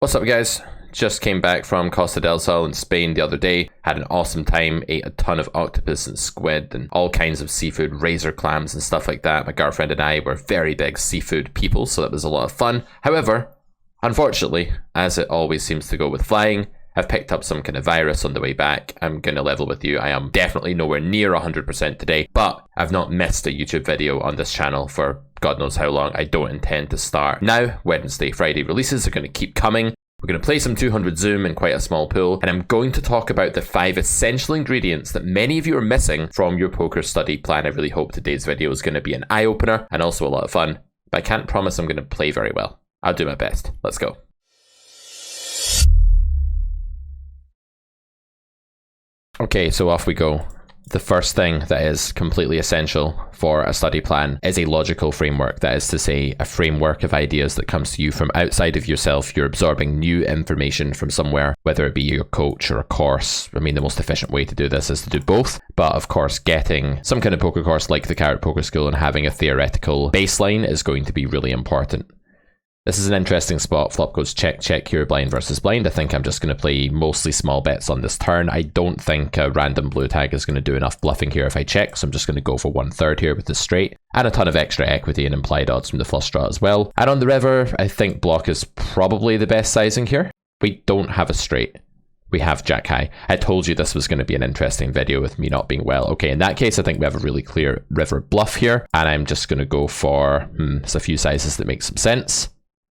What's up guys? Just came back from Costa del Sol in Spain the other day. Had an awesome time, ate a ton of octopus and squid and all kinds of seafood, razor clams and stuff like that. My girlfriend and I were very big seafood people, so that was a lot of fun. However, unfortunately, as it always seems to go with flying, I've picked up some kind of virus on the way back. I'm going to level with you. I am definitely nowhere near 100% today, but I've not missed a YouTube video on this channel for God knows how long. I don't intend to start now. Wednesday, Friday releases are going to keep coming. We're going to play some 200 Zoom in quite a small pool, and I'm going to talk about the 5 essential ingredients that many of you are missing from your poker study plan. I really hope today's video is going to be an eye-opener and also a lot of fun, but I can't promise I'm going to play very well. I'll do my best. Let's go. Okay, so off we go. The first thing that is completely essential for a study plan is a logical framework. That is to say, a framework of ideas that comes to you from outside of yourself. You're absorbing new information from somewhere, whether it be your coach or a course. I mean, the most efficient way to do this is to do both. But of course, getting some kind of poker course like the Carrot Poker School and having a theoretical baseline is going to be really important. This is an interesting spot. Flop goes check, check here, blind versus blind. I think I'm just going to play mostly small bets on this turn. I don't think a random blue tag is going to do enough bluffing here if I check, so I'm just going to go for 1/3 here with the straight. And a ton of extra equity and implied odds from the flush draw as well. And on the river, I think block is probably the best sizing here. We don't have a straight. We have jack high. I told you this was going to be an interesting video with me not being well. Okay, in that case, I think we have a really clear river bluff here. And I'm just going to go for, there's a few sizes that make some sense.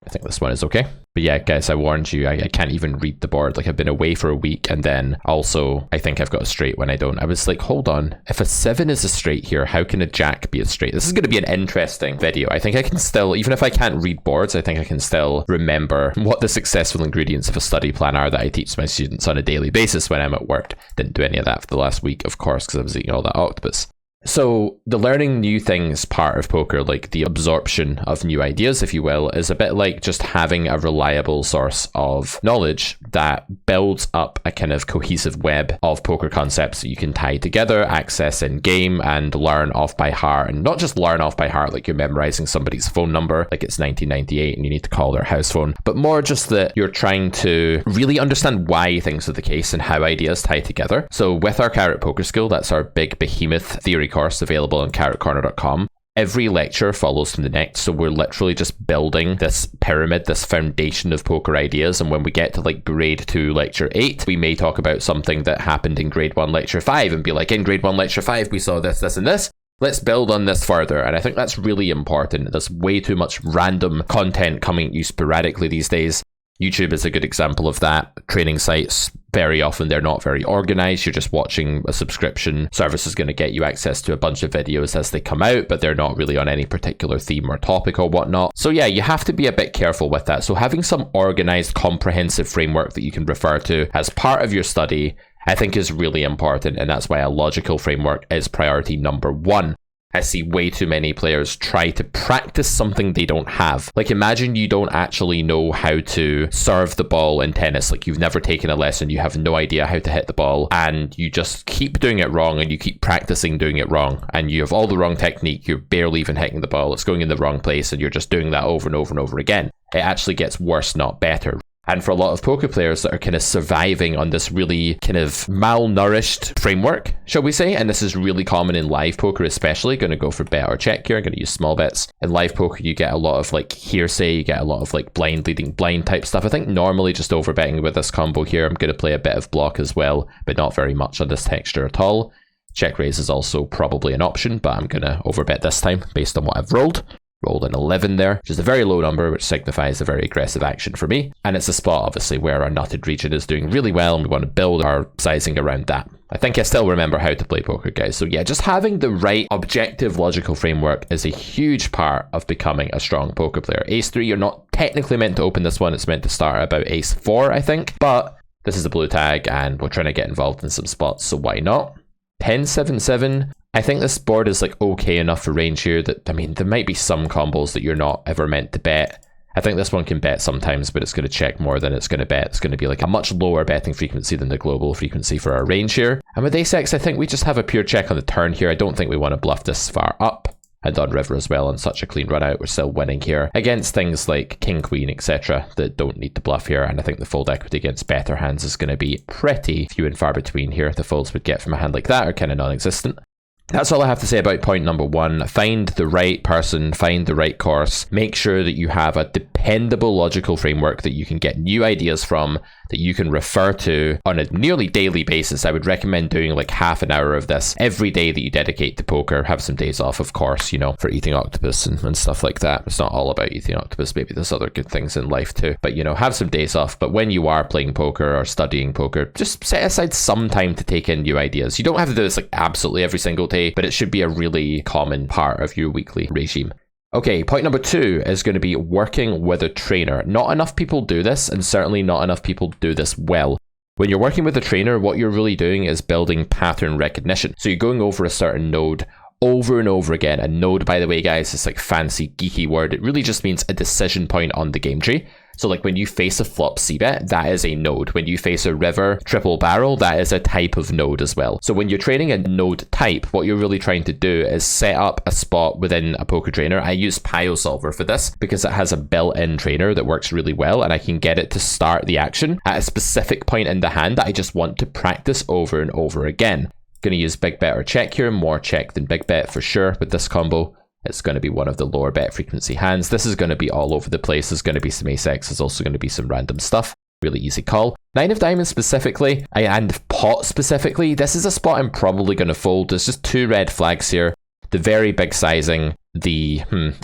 I think this one is okay. But yeah, guys, I warned you, I can't even read the board. Like, I've been away for a week, and then also I think I've got a straight when I don't. I was like, hold on, if a 7 is a straight here, how can a jack be a straight? This is going to be an interesting video. I think I can still, even if I can't read boards, I think I can still remember what the successful ingredients of a study plan are that I teach my students on a daily basis when I'm at work. Didn't do any of that for the last week, of course, because I was eating all that octopus. So the learning new things part of poker, like the absorption of new ideas, if you will, is a bit like just having a reliable source of knowledge that builds up a kind of cohesive web of poker concepts that you can tie together, access in game, and learn off by heart. And not just learn off by heart like you're memorizing somebody's phone number like it's 1998 and you need to call their house phone, but more just that you're trying to really understand why things are the case and how ideas tie together. So with our Carrot Poker School, that's our big behemoth theory course available on carrotcorner.com. Every lecture follows from the next, so we're literally just building this pyramid, this foundation of poker ideas, and when we get to like grade 2 lecture 8, we may talk about something that happened in grade 1 lecture 5 and be like, in grade 1 lecture 5 we saw this, this and this. Let's build on this further. And I think that's really important. There's way too much random content coming at you sporadically these days. YouTube is a good example of that. Training sites, very often they're not very organized. You're just watching a subscription service is going to get you access to a bunch of videos as they come out, but they're not really on any particular theme or topic or whatnot. So yeah, you have to be a bit careful with that. So having some organized, comprehensive framework that you can refer to as part of your study, I think is really important. And that's why a logical framework is priority number 1. I see way too many players try to practice something they don't have. Like, imagine you don't actually know how to serve the ball in tennis. Like, you've never taken a lesson, you have no idea how to hit the ball, and you just keep doing it wrong, and you keep practicing doing it wrong, and you have all the wrong technique, you're barely even hitting the ball, it's going in the wrong place, and you're just doing that over and over and over again. It actually gets worse, not better. And for a lot of poker players that are kind of surviving on this really kind of malnourished framework, shall we say, and this is really common in live poker especially, going to go for bet or check here, I'm going to use small bets. In live poker, you get a lot of like hearsay, you get a lot of like blind leading blind type stuff. I think normally just overbetting with this combo here, I'm going to play a bit of block as well, but not very much on this texture at all. Check raise is also probably an option, but I'm going to overbet this time based on what I've rolled. Rolled an 11 there, which is a very low number, which signifies a very aggressive action for me. And it's a spot, obviously, where our nutted region is doing really well, and we want to build our sizing around that. I think I still remember how to play poker, guys. So yeah, just having the right objective logical framework is a huge part of becoming a strong poker player. Ace 3, you're not technically meant to open this one. It's meant to start at about Ace 4, I think. But this is a blue tag, and we're trying to get involved in some spots, so why not? 10-7-7. I think this board is like okay enough for range here that, I mean, there might be some combos that you're not ever meant to bet. I think this one can bet sometimes, but it's going to check more than it's going to bet. It's going to be like a much lower betting frequency than the global frequency for our range here. And with ace-x, I think we just have a pure check on the turn here. I don't think we want to bluff this far up. And on river as well, on such a clean run out, we're still winning here against things like king, queen, etc. that don't need the bluff here. And I think the fold equity against better hands is going to be pretty few and far between here. The folds we'd get from a hand like that are kind of non-existent. That's all I have to say about point number 1. Find the right person, find the right course, make sure that you have a dependable logical framework that you can get new ideas from, that you can refer to on a nearly daily basis. I would recommend doing like half an hour of this every day that you dedicate to poker. Have some days off, of course, you know, for eating octopus and stuff like that. It's not all about eating octopus. Maybe there's other good things in life too. But, you know, have some days off. But when you are playing poker or studying poker, just set aside some time to take in new ideas. You don't have to do this like absolutely every single day, but it should be a really common part of your weekly regime. Okay, point number 2 is going to be working with a trainer. Not enough people do this, and certainly not enough people do this well. When you're working with a trainer, what you're really doing is building pattern recognition. So you're going over a certain node over and over again. A node, by the way, guys, is like fancy geeky word. It really just means a decision point on the game tree. So like when you face a flop c-bet, that is a node. When you face a river triple barrel, that is a type of node as well. So when you're training a node type, what you're really trying to do is set up a spot within a poker trainer. I use PioSolver for this because it has a built-in trainer that works really well, and I can get it to start the action at a specific point in the hand that I just want to practice over and over again. Going to use big bet or check here, more check than big bet for sure with this combo. It's going to be one of the lower bet frequency hands. This is going to be all over the place. There's going to be some ace-x. There's also going to be some random stuff. Really easy call. 9 of diamonds specifically, and pot specifically, this is a spot I'm probably going to fold. There's just 2 red flags here. The very big sizing.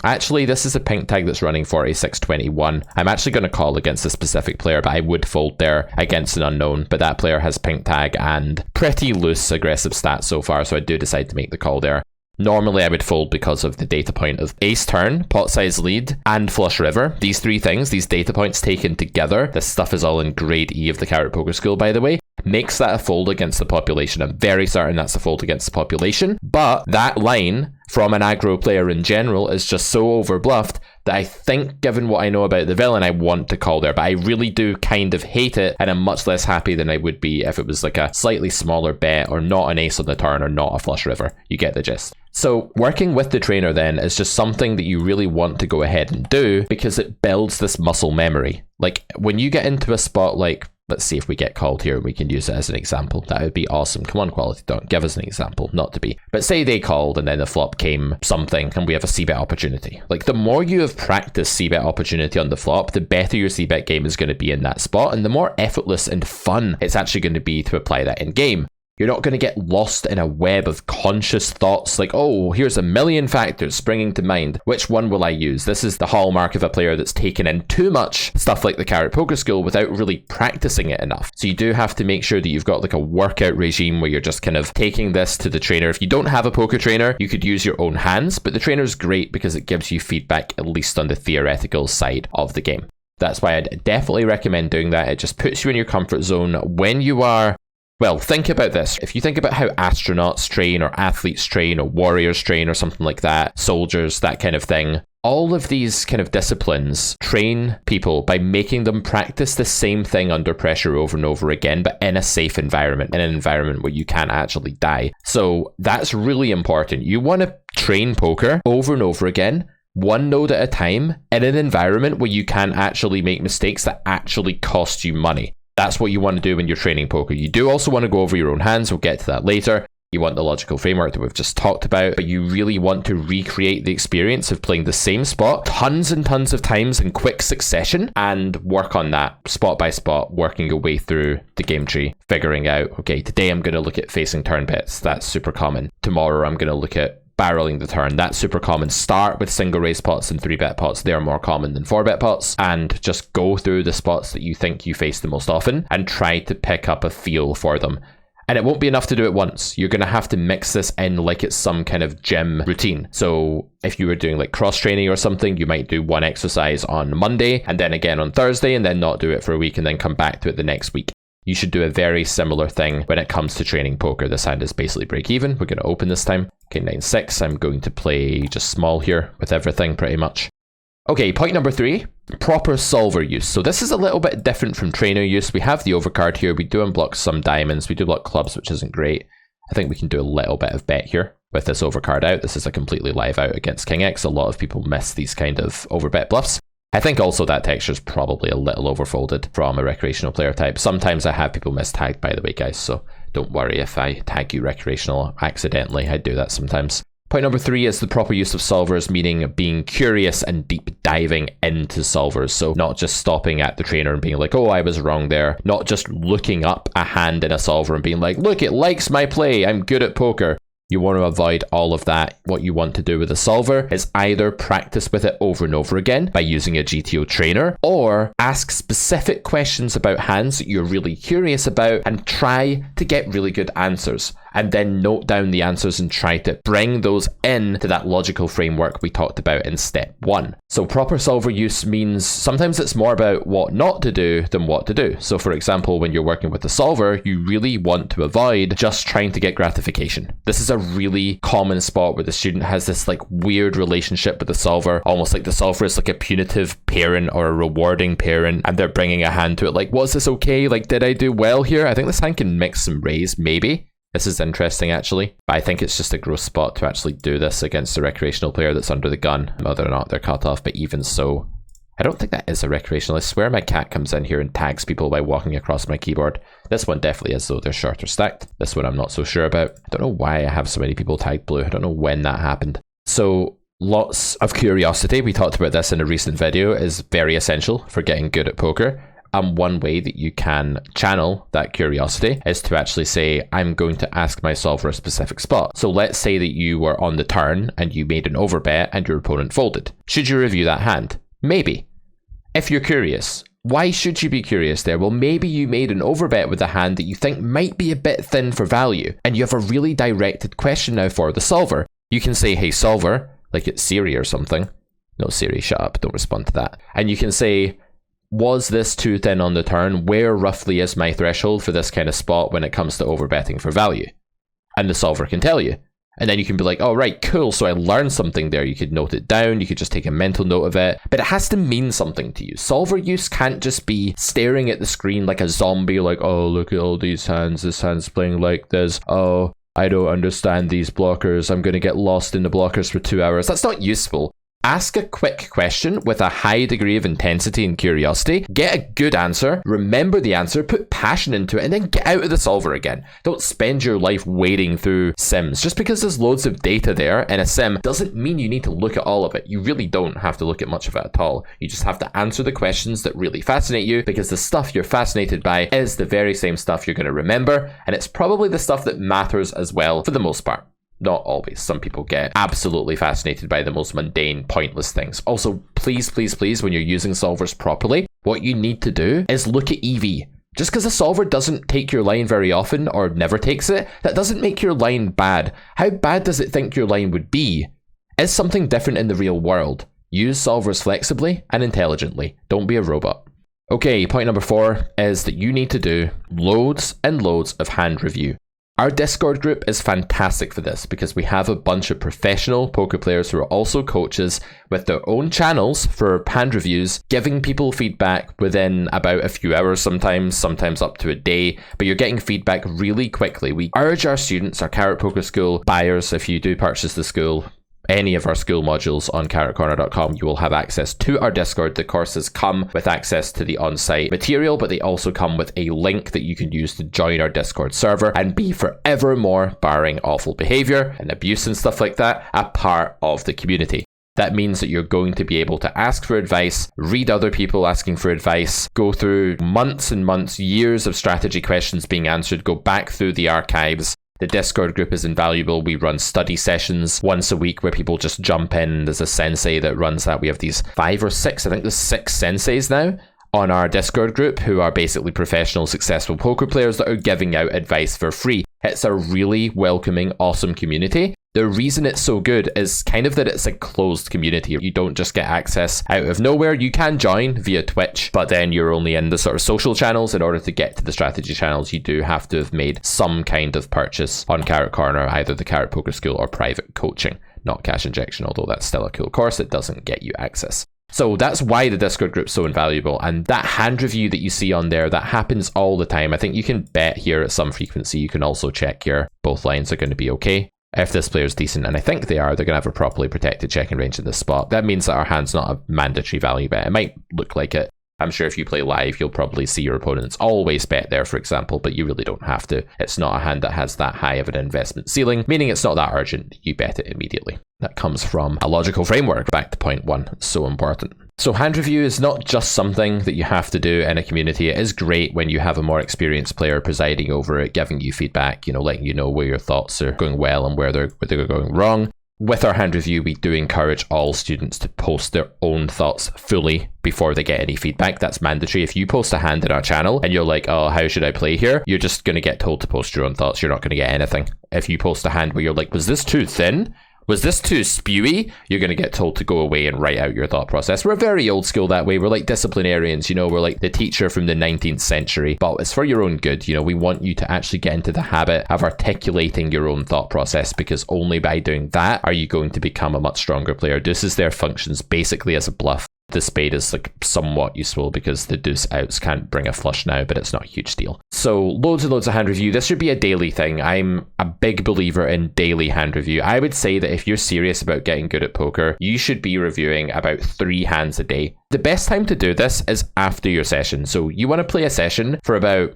Actually, this is a pink tag that's running for a 621. I'm actually going to call against a specific player, but I would fold there against an unknown. But that player has pink tag and pretty loose aggressive stats so far, so I do decide to make the call there. Normally I would fold because of the data point of ace turn, pot size lead, and flush river. These 3 things, these data points taken together, this stuff is all in grade E of the Carrot Poker School, by the way, makes that a fold against the population. I'm very certain that's a fold against the population, but that line from an aggro player in general is just so overbluffed that I think, given what I know about the villain, I want to call there, but I really do kind of hate it, and I'm much less happy than I would be if it was like a slightly smaller bet or not an ace on the turn or not a flush river. You get the gist. So working with the trainer then is just something that you really want to go ahead and do because it builds this muscle memory. Like when you get into a spot like, let's see if we get called here and we can use it as an example. That would be awesome. Come on, Quality Don't give us an example, not to be. But say they called and then the flop came something and we have a c-bet opportunity. Like the more you have practiced c-bet opportunity on the flop, the better your c-bet game is going to be in that spot and the more effortless and fun it's actually going to be to apply that in game. You're not going to get lost in a web of conscious thoughts like, oh, here's a million factors springing to mind. Which one will I use? This is the hallmark of a player that's taken in too much stuff like the Carrot Poker School without really practicing it enough. So you do have to make sure that you've got like a workout regime where you're just kind of taking this to the trainer. If you don't have a poker trainer, you could use your own hands, but the trainer's great because it gives you feedback at least on the theoretical side of the game. That's why I'd definitely recommend doing that. It just puts you in your comfort zone when you are... Well, think about this. If you think about how astronauts train or athletes train or warriors train or something like that, soldiers, that kind of thing, all of these kind of disciplines train people by making them practice the same thing under pressure over and over again, but in a safe environment, in an environment where you can't actually die. So that's really important. You want to train poker over and over again, one node at a time, in an environment where you can actually make mistakes that actually cost you money. That's what you want to do when you're training poker. You do also want to go over your own hands. We'll get to that later. You want the logical framework that we've just talked about, but you really want to recreate the experience of playing the same spot tons and tons of times in quick succession and work on that spot by spot, working your way through the game tree, figuring out, okay, today I'm going to look at facing turn bets. That's super common. Tomorrow I'm going to look at barreling the turn. That's super common. Start with single raise pots and 3-bet pots. They're more common than 4-bet pots. And just go through the spots that you think you face the most often and try to pick up a feel for them. And it won't be enough to do it once. You're going to have to mix this in like it's some kind of gym routine. So if you were doing like cross training or something, you might do one exercise on Monday and then again on Thursday and then not do it for a week and then come back to it the next week. You should do a very similar thing when it comes to training poker. This hand is basically break even. We're going to open this time. Okay, 9-6. I'm going to play just small here with everything pretty much. Okay, point number 3, proper solver use. So this is a little bit different from trainer use. We have the overcard here. We do unblock some diamonds. We do block clubs, which isn't great. I think we can do a little bit of bet here with this overcard out. This is a completely live out against King X. A lot of people miss these kind of overbet bluffs. I think also that texture is probably a little overfolded from a recreational player type. Sometimes I have people mistagged, by the way, guys, so don't worry if I tag you recreational accidentally. I do that sometimes. Point number 3 is the proper use of solvers, meaning being curious and deep diving into solvers. So not just stopping at the trainer and being like, oh, I was wrong there. Not just looking up a hand in a solver and being like, look, it likes my play. I'm good at poker. You want to avoid all of that. What you want to do with a solver is either practice with it over and over again by using a GTO trainer, or ask specific questions about hands that you're really curious about and try to get really good answers. And then note down the answers and try to bring those in to that logical framework we talked about in step 1. So proper solver use means sometimes it's more about what not to do than what to do. So for example, when you're working with a solver, you really want to avoid just trying to get gratification. This is a really common spot where the student has this like weird relationship with the solver, almost like the solver is like a punitive parent or a rewarding parent, and they're bringing a hand to it like, was this okay? Like, did I do well here? I think this hand can mix some raise, maybe. This is interesting, actually. But I think it's just a gross spot to actually do this against a recreational player that's under the gun, whether or not they're cut off. But even so, I don't think that is a recreational. I swear my cat comes in here and tags people by walking across my keyboard. This one definitely is, though. They're short or stacked. This one I'm not so sure about. I don't know why I have so many people tagged blue. I don't know when that happened. So lots of curiosity. We talked about this in a recent video. Is very essential for getting good at poker. One way that you can channel that curiosity is to actually say, I'm going to ask my solver a specific spot. So let's say that you were on the turn and you made an overbet and your opponent folded. Should you review that hand? Maybe. If you're curious, why should you be curious there? Well, maybe you made an overbet with a hand that you think might be a bit thin for value, and you have a really directed question now for the solver. You can say, hey solver, like it's Siri or something. No, Siri, shut up, don't respond to that. And you can say, was this too thin on the turn? Where roughly is my threshold for this kind of spot when it comes to overbetting for value? And the solver can tell you. And then you can be like, oh, right, cool. So I learned something there. You could note it down. You could just take a mental note of it. But it has to mean something to you. Solver use can't just be staring at the screen like a zombie, like, oh, look at all these hands. This hand's playing like this. Oh, I don't understand these blockers. I'm going to get lost in the blockers for 2 hours. That's not useful. Ask a quick question with a high degree of intensity and curiosity. Get a good answer, remember the answer, put passion into it, and then get out of the solver again. Don't spend your life wading through sims. Just because there's loads of data there in a sim doesn't mean you need to look at all of it. You really don't have to look at much of it at all. You just have to answer the questions that really fascinate you, because the stuff you're fascinated by is the very same stuff you're going to remember, and it's probably the stuff that matters as well for the most part. Not always. Some people get absolutely fascinated by the most mundane, pointless things. Also, please, please, please, when you're using solvers properly, what you need to do is look at EV. Just because a solver doesn't take your line very often or never takes it, that doesn't make your line bad. How bad does it think your line would be? Is something different in the real world? Use solvers flexibly and intelligently. Don't be a robot. Okay, point number 4 is that you need to do loads and loads of hand review. Our Discord group is fantastic for this because we have a bunch of professional poker players who are also coaches with their own channels for hand reviews, giving people feedback within about a few hours sometimes up to a day, but you're getting feedback really quickly. We urge our students, our Carrot Poker School buyers, if you do purchase the school, any of our school modules on carrotcorner.com, you will have access to our Discord. The courses come with access to the on-site material, but they also come with a link that you can use to join our Discord server and be forevermore, barring awful behavior and abuse and stuff like that, a part of the community. That means that you're going to be able to ask for advice, read other people asking for advice, go through months and months, years of strategy questions being answered, go back through the archives. The Discord group is invaluable. We run study sessions once a week where people just jump in. There's a sensei that runs that. We have these 5 or 6, I think there's 6 senseis now on our Discord group who are basically professional, successful poker players that are giving out advice for free. It's a really welcoming, awesome community. The reason it's so good is kind of that it's a closed community. You don't just get access out of nowhere. You can join via Twitch, but then you're only in the sort of social channels. In order to get to the strategy channels, you do have to have made some kind of purchase on Carrot Corner, either the Carrot Poker School or private coaching, not cash injection, although that's still a cool course. It doesn't get you access. So that's why the Discord group's so invaluable. And that hand review that you see on there, that happens all the time. I think you can bet here at some frequency. You can also check here. Both lines are going to be okay. if this player's decent, and I think they are, they're going to have a properly protected checking range in this spot. That means that our hand's not a mandatory value bet. It might look like it. I'm sure if you play live, you'll probably see your opponents always bet there, for example, but you really don't have to. It's not a hand that has that high of an investment ceiling, meaning it's not that urgent. You bet it immediately. That comes from a logical framework. Back to point one. It's so important. So hand review is not just something that you have to do in a community. It is great when you have a more experienced player presiding over it, giving you feedback, letting you know where your thoughts are going well and where they're going wrong. With our hand review, we do encourage all students to post their own thoughts fully before they get any feedback. That's mandatory. If you post a hand in our channel and you're like, oh, how should I play here? You're just going to get told to post your own thoughts. You're not going to get anything. If you post a hand where you're like, was this too thin? Was this too spewy? You're going to get told to go away and write out your thought process. We're very old school that way. We're like disciplinarians, we're like the teacher from the 19th century, but it's for your own good. We want you to actually get into the habit of articulating your own thought process, because only by doing that are you going to become a much stronger player. Deuces there functions basically as a bluff. The spade is like somewhat useful because the deuce outs can't bring a flush now, but it's not a huge deal. So loads and loads of hand review. This should be a daily thing. I'm a big believer in daily hand review. I would say that if you're serious about getting good at poker, you should be reviewing about 3 hands a day. The best time to do this is after your session. So you want to play a session for about,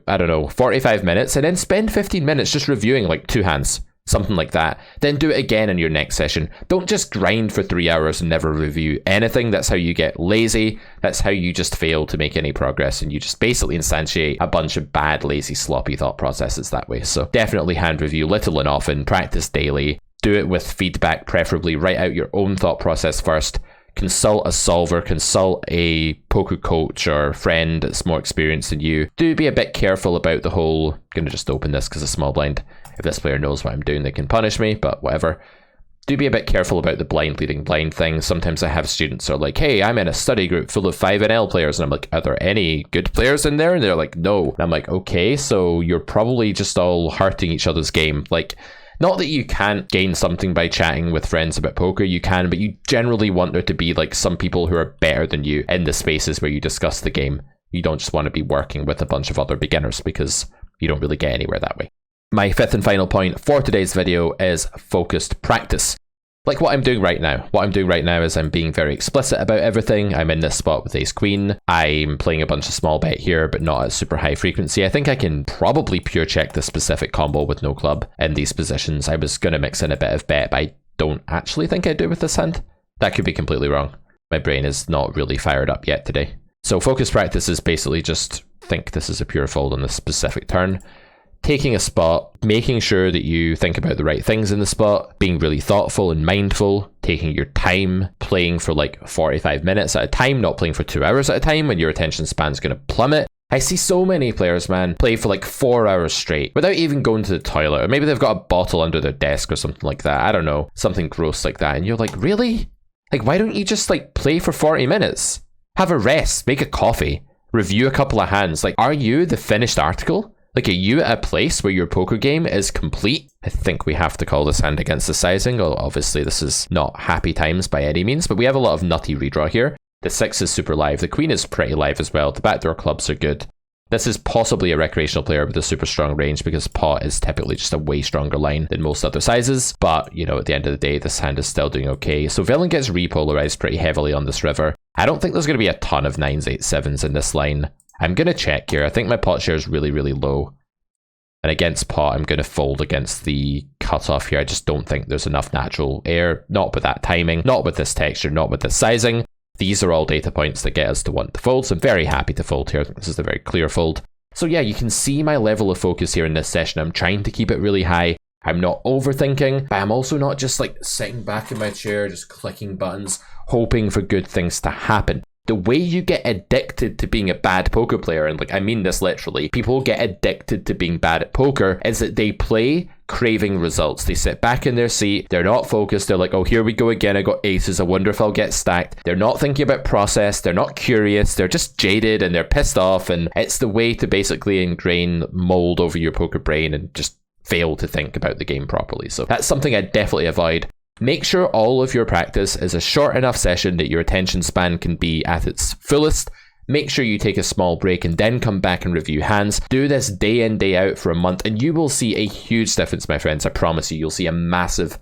45 minutes, and then spend 15 minutes just reviewing like 2 hands. Something like that. Then do it again in your next session. Don't just grind for 3 hours and never review anything. That's how you get lazy. That's how you just fail to make any progress, and you just basically instantiate a bunch of bad, lazy, sloppy thought processes that way. So definitely hand review little and often. Practice daily. Do it with feedback, preferably. Write out your own thought process first. Consult a solver, consult a poker coach or friend that's more experienced than you. Do be a bit careful about the whole, I'm going to just open this because it's small blind. If this player knows what I'm doing, they can punish me, but whatever. Do be a bit careful about the blind leading blind thing. Sometimes I have students who are like, hey, I'm in a study group full of 5NL players. And I'm like, are there any good players in there? And they're like, no. And I'm like, okay, so you're probably just all hurting each other's game. Like, not that you can't gain something by chatting with friends about poker, you can, but you generally want there to be like some people who are better than you in the spaces where you discuss the game. You don't just want to be working with a bunch of other beginners, because you don't really get anywhere that way. My 5th and final point for today's video is focused practice. Like what I'm doing right now. What I'm doing right now is I'm being very explicit about everything. I'm in this spot with ace queen. I'm playing a bunch of small bet here, but not at super high frequency. I think I can probably pure check the specific combo with no club in these positions. I was going to mix in a bit of bet, but I don't actually think I do with this hand. That could be completely wrong. My brain is not really fired up yet today. So focus practice is basically just think this is a pure fold on this specific turn. Taking a spot, making sure that you think about the right things in the spot, being really thoughtful and mindful, taking your time, playing for like 45 minutes at a time, not playing for 2 hours at a time when your attention span's going to plummet. I see so many players, man, play for like 4 hours straight without even going to the toilet, or maybe they've got a bottle under their desk or something like that. I don't know, something gross like that. And you're like, really? Like, why don't you just like play for 40 minutes? Have a rest, make a coffee, review a couple of hands. Like, are you the finished article? Like, are you at a place where your poker game is complete? I think we have to call this hand against the sizing. Obviously, this is not happy times by any means, but we have a lot of nutty redraw here. The 6 is super live. The queen is pretty live as well. The backdoor clubs are good. This is possibly a recreational player with a super strong range, because pot is typically just a way stronger line than most other sizes. But, at the end of the day, this hand is still doing okay. So villain gets repolarized pretty heavily on this river. I don't think there's going to be a ton of 9s, 8s, 7s in this line. I'm going to check here. I think my pot share is really, really low. And against pot, I'm going to fold against the cutoff here. I just don't think there's enough natural air. Not with that timing, not with this texture, not with this sizing. These are all data points that get us to want to fold. So I'm very happy to fold here. I think this is a very clear fold. So yeah, you can see my level of focus here in this session. I'm trying to keep it really high. I'm not overthinking, but I'm also not just like sitting back in my chair, just clicking buttons, hoping for good things to happen. The way you get addicted to being a bad poker player, and like I mean this literally, people get addicted to being bad at poker, is that they play craving results. They sit back in their seat, they're not focused, they're like, oh, here we go again, I got aces, I wonder if I'll get stacked. They're not thinking about process, they're not curious, they're just jaded and they're pissed off, and it's the way to basically ingrain mold over your poker brain and just fail to think about the game properly. So that's something I definitely avoid. Make sure all of your practice is a short enough session that your attention span can be at its fullest. make sure you take a small break and then come back and review hands. Do this day in, day out for a month, and you will see a huge difference, my friends. I promise you, you'll see a massive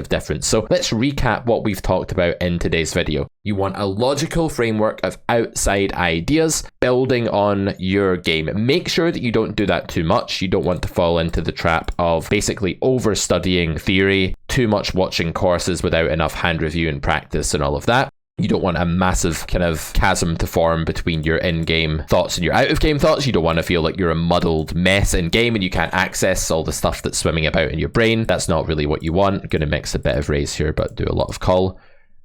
difference. So let's recap what we've talked about in today's video. You want a logical framework of outside ideas building on your game. Make sure that you don't do that too much. You don't want to fall into the trap of basically over studying theory, too much watching courses without enough hand review and practice and all of that. You don't want a massive kind of chasm to form between your in-game thoughts and your out-of-game thoughts. You don't want to feel like you're a muddled mess in-game and you can't access all the stuff that's swimming about in your brain. That's not really what you want. I'm going to mix a bit of raise here, but do a lot of call.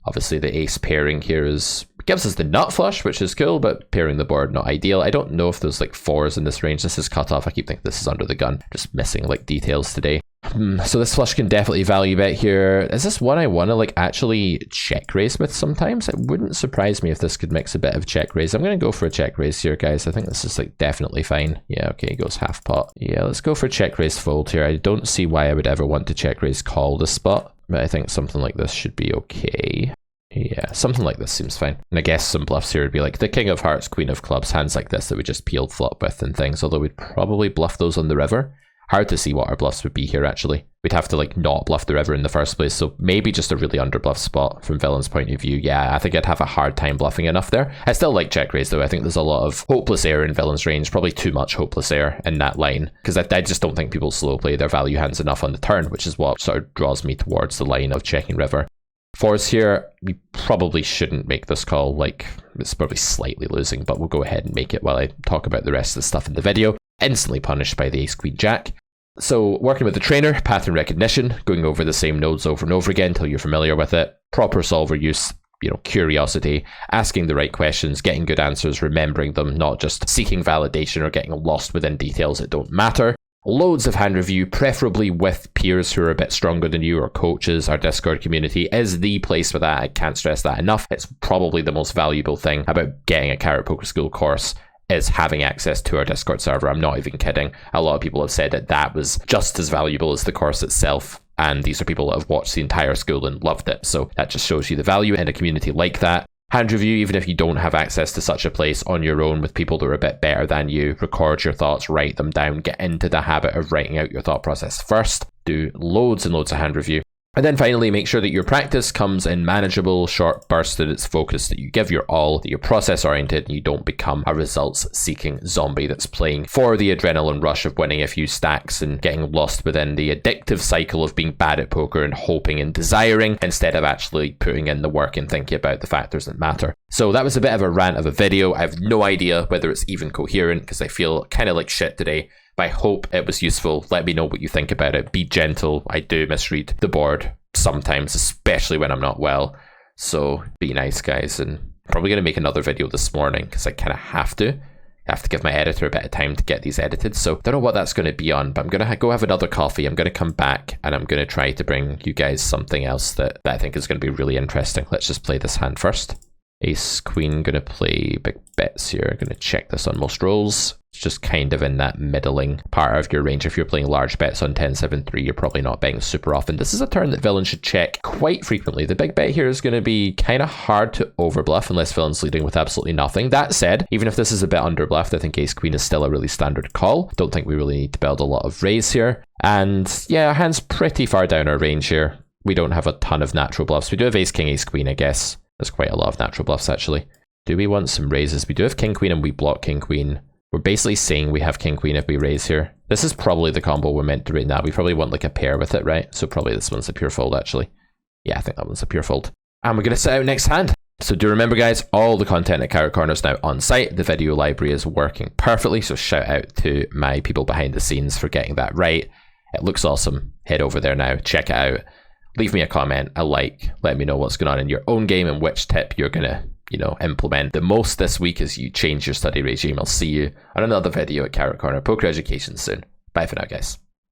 Obviously, the ace pairing here gives us the nut flush, which is cool, but pairing the board, not ideal. I don't know if there's like 4s in this range. This is cut off. I keep thinking this is under the gun. Just missing like details today. So this flush can definitely value bet here. Is this one I want to like actually check raise with sometimes? It wouldn't surprise me if this could mix a bit of check raise. I'm going to go for a check raise here, guys. I think this is like definitely fine. Yeah, okay, goes half pot. Yeah, let's go for check raise fold here. I don't see why I would ever want to check raise call this spot, but I think something like this should be okay. Yeah, something like this seems fine. And I guess some bluffs here would be like the king of hearts, queen of clubs, hands like this that we just peeled flop with and things, although we'd probably bluff those on the river. Hard to see what our bluffs would be here, actually. We'd have to like not bluff the river in the first place, so maybe just a really underbluff spot from Villain's point of view. Yeah, I think I'd have a hard time bluffing enough there. I still like check raise though. I think there's a lot of hopeless air in Villain's range, probably too much hopeless air in that line, because I just don't think people slow play their value hands enough on the turn, which is what sort of draws me towards the line of checking river. 4s here, we probably shouldn't make this call. Like, it's probably slightly losing, but we'll go ahead and make it while I talk about the rest of the stuff in the video. Instantly punished by the ace queen jack. So working with the trainer, pattern recognition, going over the same nodes over and over again until you're familiar with it. Proper solver use, curiosity, asking the right questions, getting good answers, remembering them, not just seeking validation or getting lost within details that don't matter. Loads of hand review, preferably with peers who are a bit stronger than you or coaches. Our Discord community is the place for that. I can't stress that enough. It's probably the most valuable thing about getting a Carrot Poker School course is having access to our Discord server. I'm not even kidding. A lot of people have said that was just as valuable as the course itself. And these are people that have watched the entire school and loved it. So that just shows you the value in a community like that. Hand review, even if you don't have access to such a place on your own with people that are a bit better than you, record your thoughts, write them down, get into the habit of writing out your thought process first, do loads and loads of hand review. And then finally, make sure that your practice comes in manageable, short bursts, that it's focused, that you give your all, that you're process oriented, and you don't become a results seeking zombie that's playing for the adrenaline rush of winning a few stacks and getting lost within the addictive cycle of being bad at poker and hoping and desiring instead of actually putting in the work and thinking about the factors that matter. So that was a bit of a rant of a video. I have no idea whether it's even coherent because I feel kind of like shit today. But I hope it was useful. Let me know what you think about it. Be gentle. I do misread the board sometimes, especially when I'm not well. So be nice, guys. And I'm probably going to make another video this morning because I kind of have to. I have to give my editor a bit of time to get these edited. So don't know what that's going to be on, but I'm going to go have another coffee. I'm going to come back and I'm going to try to bring you guys something else that I think is going to be really interesting. Let's just play this hand first. Ace, queen, going to play big bets here. Going to check this on most rolls. It's just kind of in that middling part of your range. If you're playing large bets on 10-7-3, you're probably not betting super often. This is a turn that Villain should check quite frequently. The big bet here is going to be kind of hard to overbluff unless Villain's leading with absolutely nothing. That said, even if this is a bit underbluffed, I think ace queen is still a really standard call. Don't think we really need to build a lot of raise here. And yeah, our hand's pretty far down our range here. We don't have a ton of natural bluffs. We do have ace king, ace queen, I guess. There's quite a lot of natural bluffs, actually. Do we want some raises? We do have king, queen, and we block king, queen. We're basically saying we have king, queen if we raise here. This is probably the combo we're meant to right now. We probably want like a pair with it, right? So probably this one's a pure fold, actually. Yeah, I think that one's a pure fold. And we're going to set out next hand. So do remember, guys, all the content at Carrot Corner is now on site. The video library is working perfectly. So shout out to my people behind the scenes for getting that right. It looks awesome. Head over there now. Check it out. Leave me a comment, a like, let me know what's going on in your own game and which tip you're going to, implement the most this week as you change your study regime. I'll see you on another video at Carrot Corner Poker Education soon. Bye for now, guys.